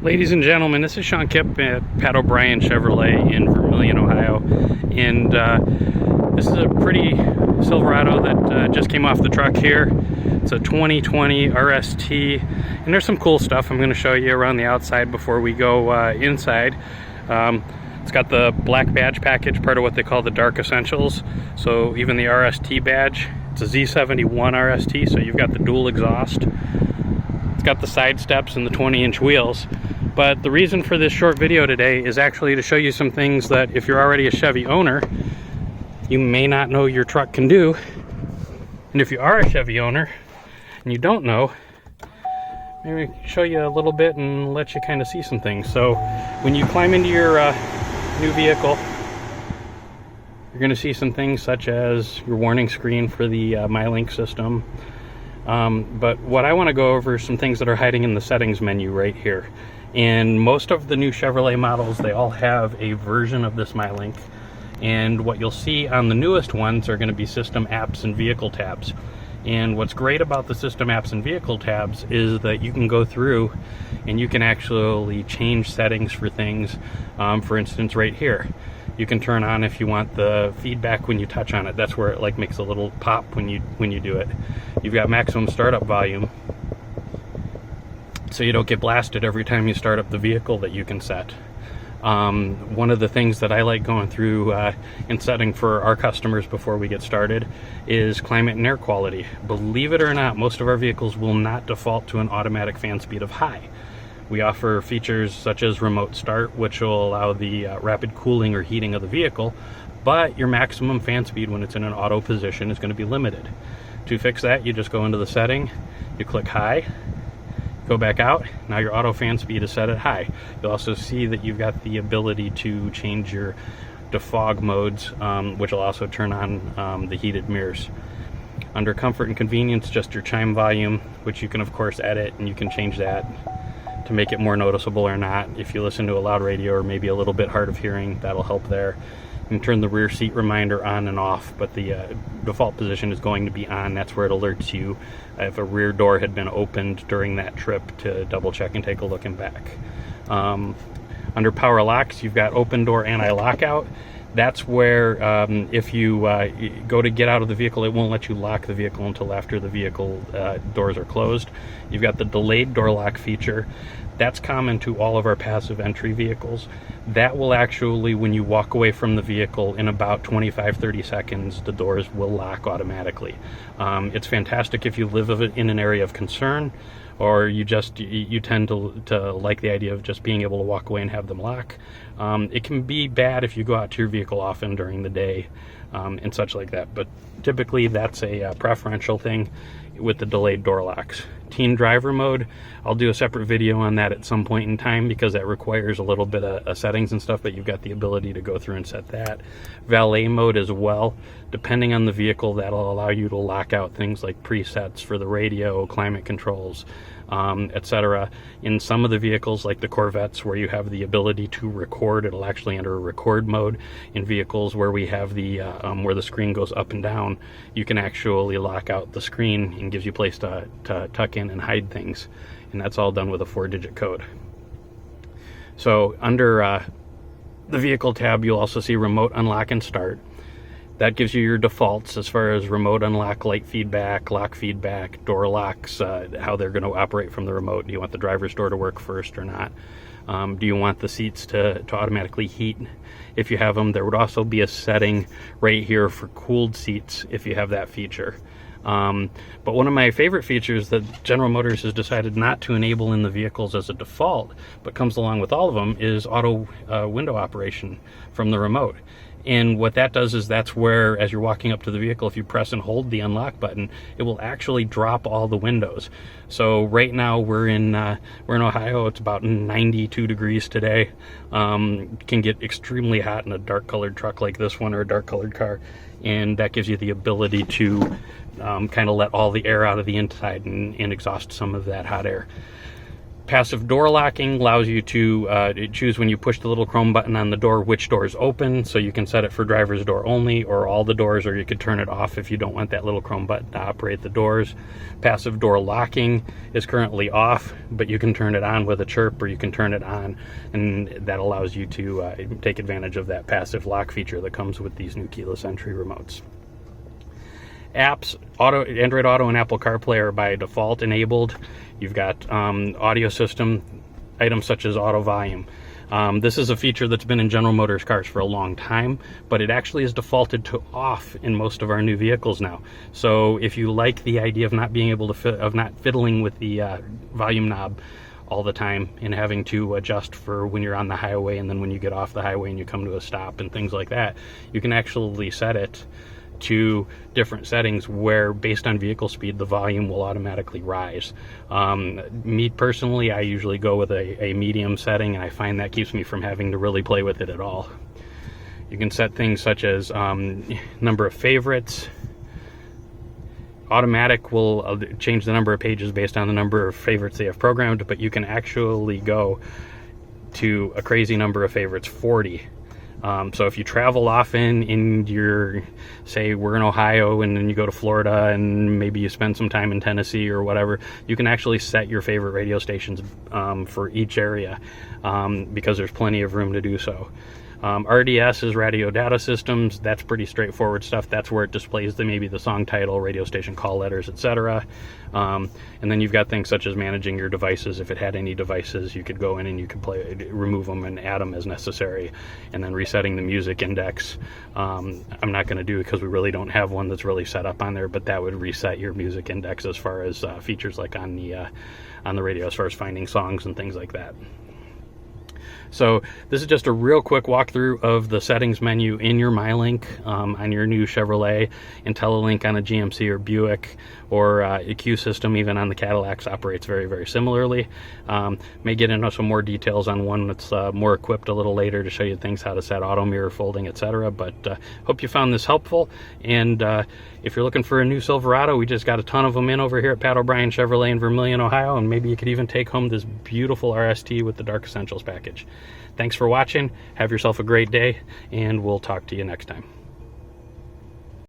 Ladies and gentlemen, this is Sean Kipp at Pat O'Brien Chevrolet in Vermillion, Ohio, and this is a pretty Silverado that just came off the truck here. It's a 2020 RST, and there's some cool stuff I'm going to show you around the outside before we go inside. It's got the black badge package, part of what they call the Dark Essentials, so even the RST badge. It's a Z71 RST, so you've got the dual exhaust. It's got the side steps and the 20-inch wheels. But the reason for this short video today is actually to show you some things that if you're already a Chevy owner, you may not know your truck can do. And if you are a Chevy owner and you don't know, maybe show you a little bit and let you kind of see some things. So when you climb into your new vehicle, you're going to see some things such as your warning screen for the MyLink system. But what I want to go over is some things that are hiding in the settings menu right here. And most of the new Chevrolet models, they all have a version of this MyLink. And what you'll see on the newest ones are going to be system apps and vehicle tabs. And what's great about the system apps and vehicle tabs is that you can go through and you can actually change settings for things. For instance, right here, you can turn on if you want the feedback when you touch on it. That's where it like makes a little pop when you do it. You've got maximum startup volume, so you don't get blasted every time you start up the vehicle that you can set. One of the things that I like going through and setting for our customers before we get started is climate and air quality. Believe it or not, most of our vehicles will not default to an automatic fan speed of high. We offer features such as remote start, which will allow the rapid cooling or heating of the vehicle, but your maximum fan speed when it's in an auto position is going to be limited. To fix that, you just go into the setting, you click high, go back out. Now your auto fan speed is set at high. You'll also see that you've got the ability to change your defog modes, which will also turn on the heated mirrors. Under comfort and convenience, just your chime volume, which you can of course edit, and you can change that to make it more noticeable or not. If you listen to a loud radio or maybe a little bit hard of hearing, that'll help there. You can turn the rear seat reminder on and off, but the default position is going to be on. That's where it alerts you if a rear door had been opened during that trip to double check and take a look and back. Under power locks, you've got open door anti-lockout. That's where if you go to get out of the vehicle, it won't let you lock the vehicle until after the vehicle doors are closed. You've got the delayed door lock feature. That's common to all of our passive entry vehicles. That will actually, when you walk away from the vehicle, in about 25-30 seconds, the doors will lock automatically. It's fantastic if you live in an area of concern, or you tend to like the idea of just being able to walk away and have them lock. It can be bad if you go out to your vehicle often during the day and such like that, but typically that's a preferential thing with the delayed door locks. Teen driver mode, I'll do a separate video on that at some point in time because that requires a little bit of settings and stuff, but you've got the ability to go through and set that. Valet mode as well, depending on the vehicle, that'll allow you to lock out things like presets for the radio, climate controls, etc. In some of the vehicles like the Corvettes where you have the ability to record, it'll actually enter a record mode. In vehicles where we have the where the screen goes up and down, you can actually lock out the screen and gives you a place to tuck in and hide things, and that's all done with a 4-digit code. So under the vehicle tab, you'll also see remote unlock and start. That gives you your defaults as far as remote unlock, light feedback, lock feedback, door locks, how they're going to operate from the remote. Do you want the driver's door to work first or not? Do you want the seats to automatically heat if you have them? There would also be a setting right here for cooled seats if you have that feature. But one of my favorite features that General Motors has decided not to enable in the vehicles as a default, but comes along with all of them, is auto window operation from the remote. And what that does is that's where, as you're walking up to the vehicle, if you press and hold the unlock button, it will actually drop all the windows. So right now we're in Ohio. It's about 92 degrees today. Can get extremely hot in a dark colored truck like this one or a dark colored car, and that gives you the ability to kind of let all the air out of the inside and exhaust some of that hot air. Passive door locking allows you to choose when you push the little chrome button on the door which doors open, so you can set it for driver's door only or all the doors, or you could turn it off if you don't want that little chrome button to operate the doors. Passive door locking is currently off, but you can turn it on with a chirp, or you can turn it on, and that allows you to take advantage of that passive lock feature that comes with these new keyless entry remotes. Apps, Android Auto and Apple CarPlay are by default enabled. You've got audio system items such as auto volume. This is a feature that's been in General Motors cars for a long time, but it actually is defaulted to off in most of our new vehicles now. So if you like the idea of not being able to not fiddling with the volume knob all the time and having to adjust for when you're on the highway and then when you get off the highway and you come to a stop and things like that, you can actually set it to different settings where, based on vehicle speed, the volume will automatically rise. Me personally, I usually go with a medium setting, and I find that keeps me from having to really play with it at all. You can set things such as number of favorites. Automatic will change the number of pages based on the number of favorites they have programmed, but you can actually go to a crazy number of favorites, 40. So if you travel often and say we're in Ohio and then you go to Florida and maybe you spend some time in Tennessee or whatever, you can actually set your favorite radio stations for each area because there's plenty of room to do so. RDS is radio data systems. That's pretty straightforward stuff. That's where it displays maybe the song title, radio station call letters, etc. And then you've got things such as managing your devices. If it had any devices, you could go in and you could remove them and add them as necessary. And then resetting the music index. I'm not going to do it because we really don't have one that's really set up on there, but that would reset your music index as far as features like on the radio, as far as finding songs and things like that. So this is just a real quick walkthrough of the settings menu in your MyLink on your new Chevrolet, IntelliLink on a GMC or Buick, or EQ system even on the Cadillacs operates very, very similarly. May get into some more details on one that's more equipped a little later to show you things how to set auto mirror folding, etc. But hope you found this helpful. And if you're looking for a new Silverado, we just got a ton of them in over here at Pat O'Brien Chevrolet in Vermillion, Ohio, and maybe you could even take home this beautiful RST with the Dark Essentials package. Thanks for watching. Have yourself a great day, and we'll talk to you next time.